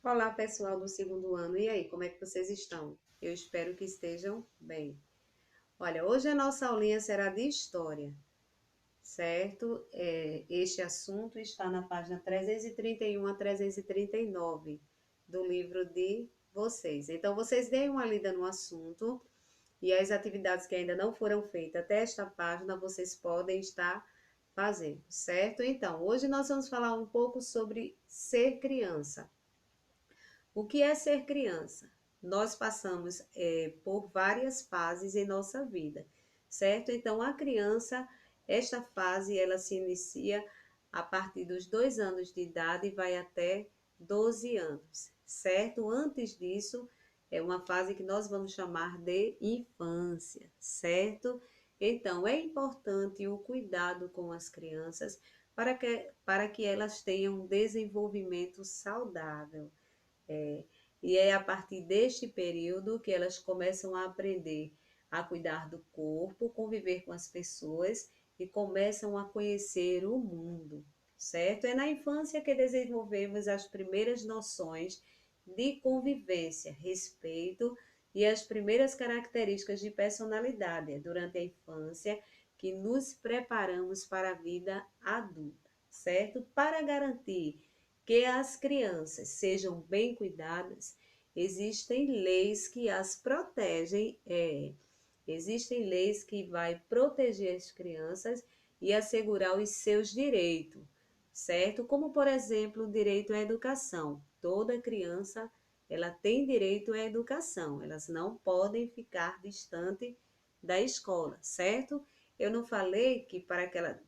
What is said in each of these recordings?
Olá, pessoal do segundo ano. E aí, como é que vocês estão? Eu espero que estejam bem. Olha, hoje a nossa aulinha será de história, certo? Este assunto está na página 331 a 339 do livro de vocês. Então, vocês deem uma lida no assunto e as atividades que ainda não foram feitas até esta página, vocês podem estar fazendo, certo? Então, hoje nós vamos falar um pouco sobre ser criança. O que é ser criança? Nós passamos por várias fases em nossa vida, certo? Então, a criança, esta fase, ela se inicia a partir dos 2 anos de idade e vai até 12 anos, certo? Antes disso, é uma fase que nós vamos chamar de infância, certo? Então, é importante o cuidado com as crianças para que elas tenham um desenvolvimento saudável. É, e é a partir deste período que elas começam a aprender a cuidar do corpo, conviver com as pessoas e começam a conhecer o mundo, certo? É na infância que desenvolvemos as primeiras noções de convivência, respeito e as primeiras características de personalidade. É durante a infância que nos preparamos para a vida adulta, certo? Para garantir que as crianças sejam bem cuidadas, existem leis que as protegem, existem leis que vai proteger as crianças e assegurar os seus direitos, certo? Como, por exemplo, o direito à educação. Toda criança, ela tem direito à educação, elas não podem ficar distante da escola, certo? Eu não falei que para que ela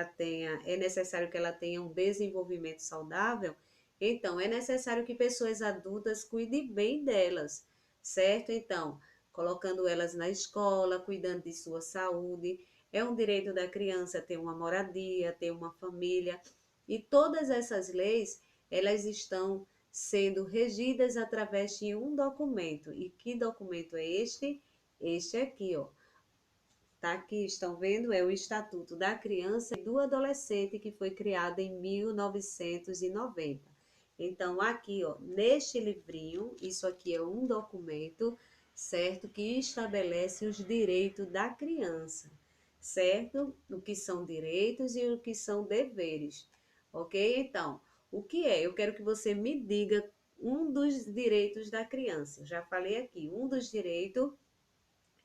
tenha, é necessário que ela tenha um desenvolvimento saudável, então é necessário que pessoas adultas cuidem bem delas, certo? Então, colocando elas na escola, cuidando de sua saúde, é um direito da criança ter uma moradia, ter uma família, e todas essas leis, elas estão sendo regidas através de um documento. E que documento é este? Este aqui, ó. Tá aqui, estão vendo? É o Estatuto da Criança e do Adolescente, que foi criado em 1990. Então, aqui, ó, neste livrinho, isso aqui é um documento, certo? Que estabelece os direitos da criança, certo? O que são direitos e o que são deveres, ok? Então, o que é? Eu quero que você me diga um dos direitos da criança. Eu já falei aqui, um dos direitos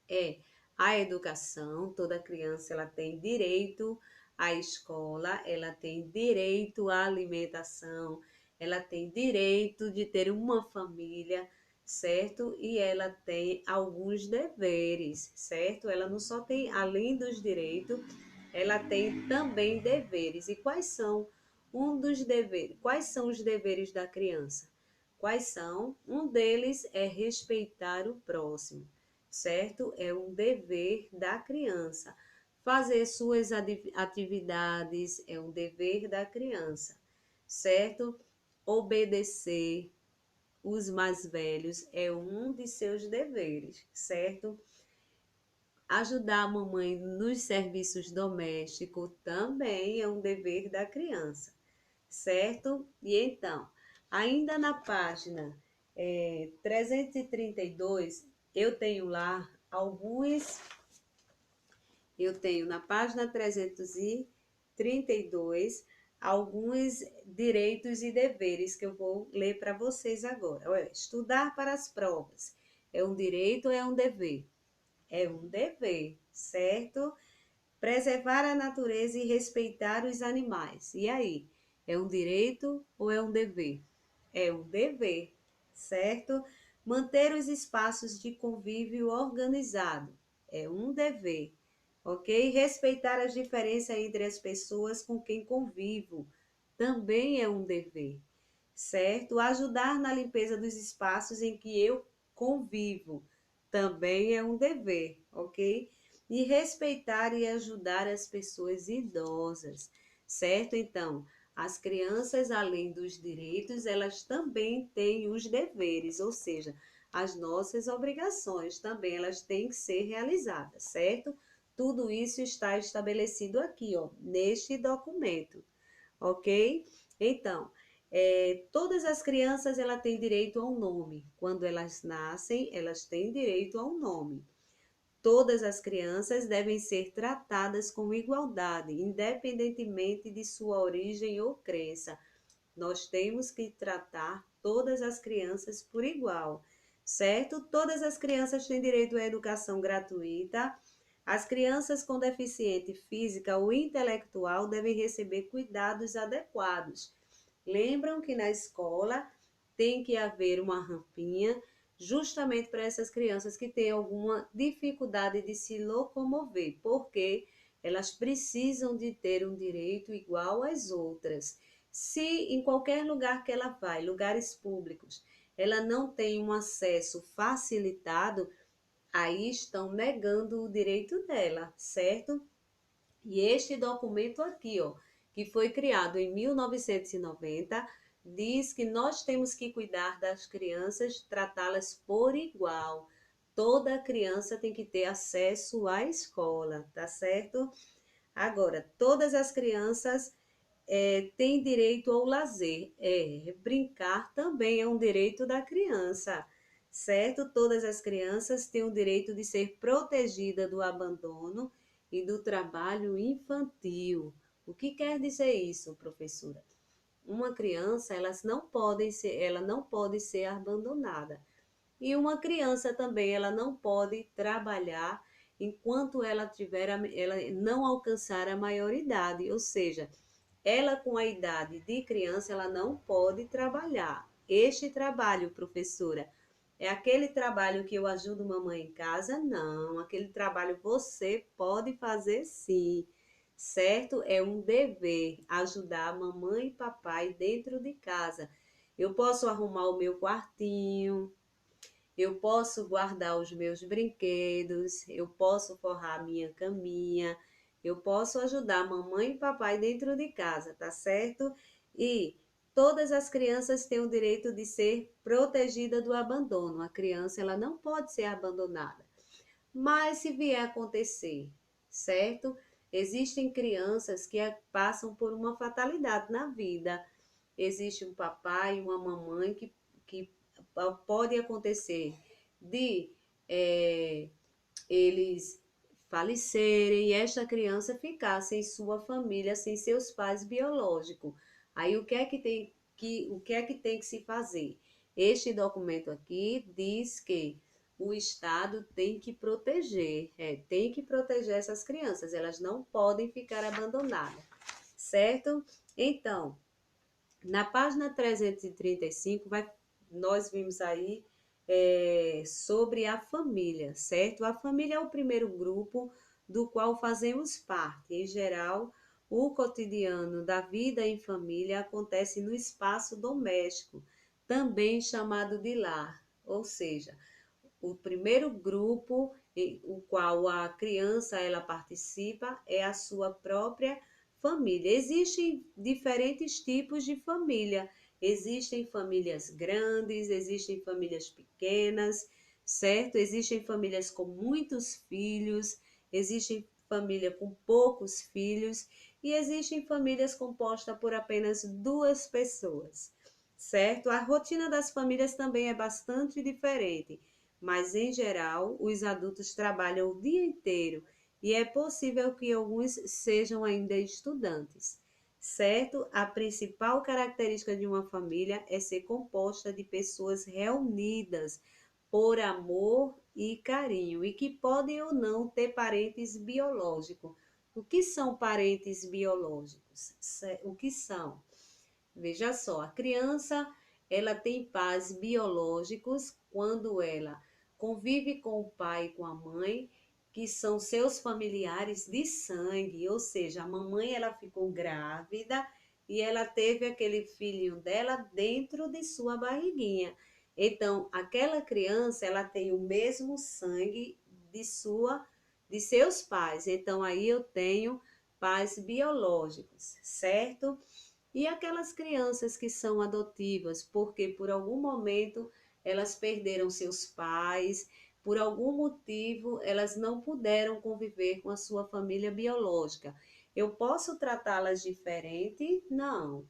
é a educação. Toda criança ela tem direito à escola, ela tem direito à alimentação, ela tem direito de ter uma família, certo? E ela tem alguns deveres, certo? Ela não só tem, além dos direitos, ela tem também deveres. E quais são um dos deveres? Quais são os deveres da criança? Quais são? Um deles é respeitar o próximo, certo? É um dever da criança. Fazer suas atividades é um dever da criança, certo? Obedecer os mais velhos é um de seus deveres, certo? Ajudar a mamãe nos serviços domésticos também é um dever da criança, certo? E então, ainda na página 332, eu tenho lá eu tenho na página 332 alguns direitos e deveres que eu vou ler para vocês agora. Olha, estudar para as provas é um direito ou é um dever? É um dever, certo? Preservar a natureza e respeitar os animais. E aí, é um direito ou é um dever? É um dever, certo? Manter os espaços de convívio organizado. É um dever, ok? Respeitar as diferenças entre as pessoas com quem convivo. Também é um dever, certo? Ajudar na limpeza dos espaços em que eu convivo. Também é um dever, ok? E respeitar e ajudar as pessoas idosas, certo? Então, as crianças, além dos direitos, elas também têm os deveres, ou seja, as nossas obrigações também, elas têm que ser realizadas, certo? Tudo isso está estabelecido aqui, ó, neste documento, ok? Então, Todas as crianças elas têm direito a um nome. Quando elas nascem, elas têm direito a um nome. Todas as crianças devem ser tratadas com igualdade, independentemente de sua origem ou crença. Nós temos que tratar todas as crianças por igual, certo? Todas as crianças têm direito à educação gratuita. As crianças com deficiência física ou intelectual devem receber cuidados adequados. Lembram que na escola tem que haver uma rampinha justamente para essas crianças que têm alguma dificuldade de se locomover, porque elas precisam de ter um direito igual às outras. Se em qualquer lugar que ela vai, lugares públicos, ela não tem um acesso facilitado, aí estão negando o direito dela, certo? E este documento aqui, ó, que foi criado em 1990, diz que nós temos que cuidar das crianças, tratá-las por igual. Toda criança tem que ter acesso à escola, tá certo? Agora, todas as crianças têm direito ao lazer. Brincar também é um direito da criança, certo? Todas as crianças têm o direito de ser protegida do abandono e do trabalho infantil. O que quer dizer isso, professora? Uma criança, ela não pode ser abandonada. E uma criança também, ela não pode trabalhar enquanto ela não alcançar a maioridade, ou seja, ela com a idade de criança, ela não pode trabalhar. Este trabalho, professora, é aquele trabalho que eu ajudo mamãe em casa? Não, aquele trabalho você pode fazer sim, certo? É um dever ajudar mamãe e papai dentro de casa. Eu posso arrumar o meu quartinho, eu posso guardar os meus brinquedos, eu posso forrar a minha caminha, eu posso ajudar mamãe e papai dentro de casa, tá certo? E todas as crianças têm o direito de ser protegida do abandono. A criança, ela não pode ser abandonada. Mas se vier a acontecer, certo? Existem crianças que passam por uma fatalidade na vida. Existe um papai e uma mamãe que pode acontecer de é, eles falecerem e esta criança ficar sem sua família, sem seus pais biológicos. Aí o que é que tem que se fazer? Este documento aqui diz que o Estado tem que proteger essas crianças, elas não podem ficar abandonadas, certo? Então, na página 335, nós vimos aí sobre a família, certo? A família é o primeiro grupo do qual fazemos parte. Em geral, o cotidiano da vida em família acontece no espaço doméstico, também chamado de lar, ou seja, o primeiro grupo o qual a criança ela participa é a sua própria família. Existem diferentes tipos de família. Existem famílias grandes, existem famílias pequenas, certo? Existem famílias com muitos filhos, existem família com poucos filhos e existem famílias compostas por apenas duas pessoas, certo? A rotina das famílias também é bastante diferente, mas em geral os adultos trabalham o dia inteiro e é possível que alguns sejam ainda estudantes, certo? A principal característica de uma família é ser composta de pessoas reunidas por amor e carinho e que podem ou não ter parentes biológicos. O que são parentes biológicos? O que são? Veja só, a criança, ela tem pais biológicos quando ela convive com o pai e com a mãe, que são seus familiares de sangue, ou seja, a mamãe ela ficou grávida e ela teve aquele filhinho dela dentro de sua barriguinha. Então, aquela criança, ela tem o mesmo sangue de seus pais. Então, aí eu tenho pais biológicos, certo? E aquelas crianças que são adotivas, porque por algum momento elas perderam seus pais, por algum motivo elas não puderam conviver com a sua família biológica. Eu posso tratá-las diferente? Não.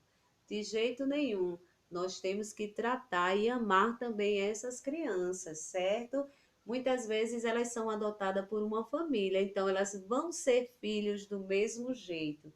De jeito nenhum. Nós temos que tratar e amar também essas crianças, certo? Muitas vezes elas são adotadas por uma família, então elas vão ser filhos do mesmo jeito,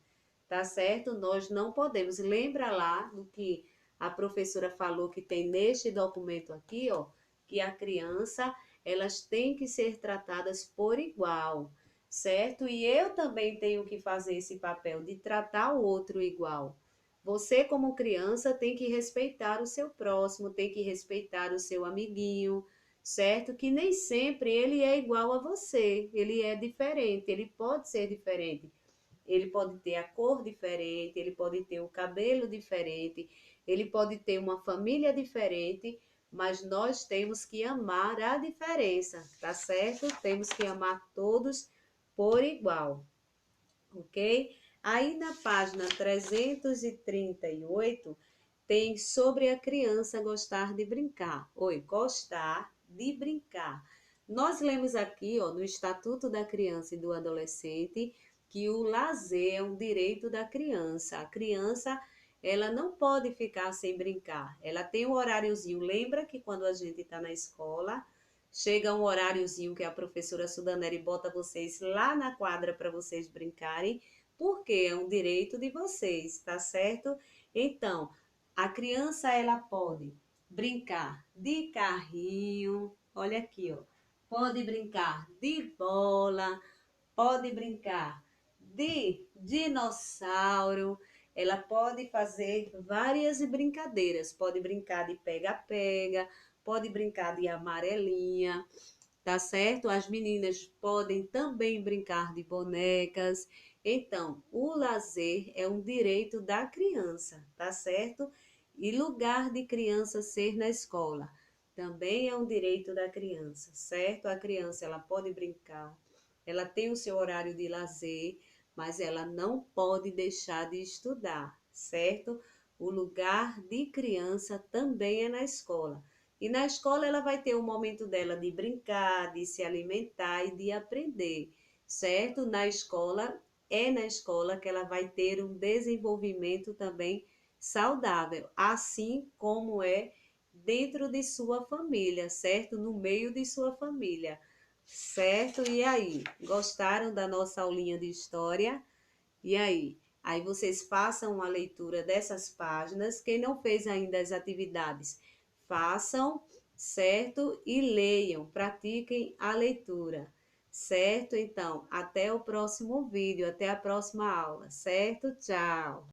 tá certo? Nós não podemos. Lembra lá do que a professora falou que tem neste documento aqui, ó, que a criança, elas têm que ser tratadas por igual, certo? E eu também tenho que fazer esse papel de tratar o outro igual. Você, como criança, tem que respeitar o seu próximo, tem que respeitar o seu amiguinho, certo? Que nem sempre ele é igual a você, ele é diferente, ele pode ser diferente. Ele pode ter a cor diferente, ele pode ter o cabelo diferente, ele pode ter uma família diferente, mas nós temos que amar a diferença, tá certo? Temos que amar todos por igual, ok? Aí na página 338 tem sobre a criança gostar de brincar. Oi, gostar de brincar. Nós lemos aqui, ó, no Estatuto da Criança e do Adolescente, que o lazer é um direito da criança. A criança, ela não pode ficar sem brincar. Ela tem um horáriozinho. Lembra que quando a gente está na escola, chega um horáriozinho que a professora Sudaneri bota vocês lá na quadra para vocês brincarem, porque é um direito de vocês, tá certo? Então, a criança, ela pode brincar de carrinho, olha aqui, ó. Pode brincar de bola, pode brincar de dinossauro, ela pode fazer várias brincadeiras, pode brincar de pega-pega, pode brincar de amarelinha, tá certo? As meninas podem também brincar de bonecas. Então, o lazer é um direito da criança, tá certo? E lugar de criança ser na escola também é um direito da criança, certo? A criança, ela pode brincar, ela tem o seu horário de lazer, mas ela não pode deixar de estudar, certo? O lugar de criança também é na escola. E na escola ela vai ter o momento dela de brincar, de se alimentar e de aprender, certo? Na escola que ela vai ter um desenvolvimento também saudável, assim como é dentro de sua família, certo? No meio de sua família, certo? E aí, gostaram da nossa aulinha de história? E aí? Aí vocês façam a leitura dessas páginas. Quem não fez ainda as atividades, façam, certo? E leiam, pratiquem a leitura, certo? Então, até o próximo vídeo, até a próxima aula, certo? Tchau!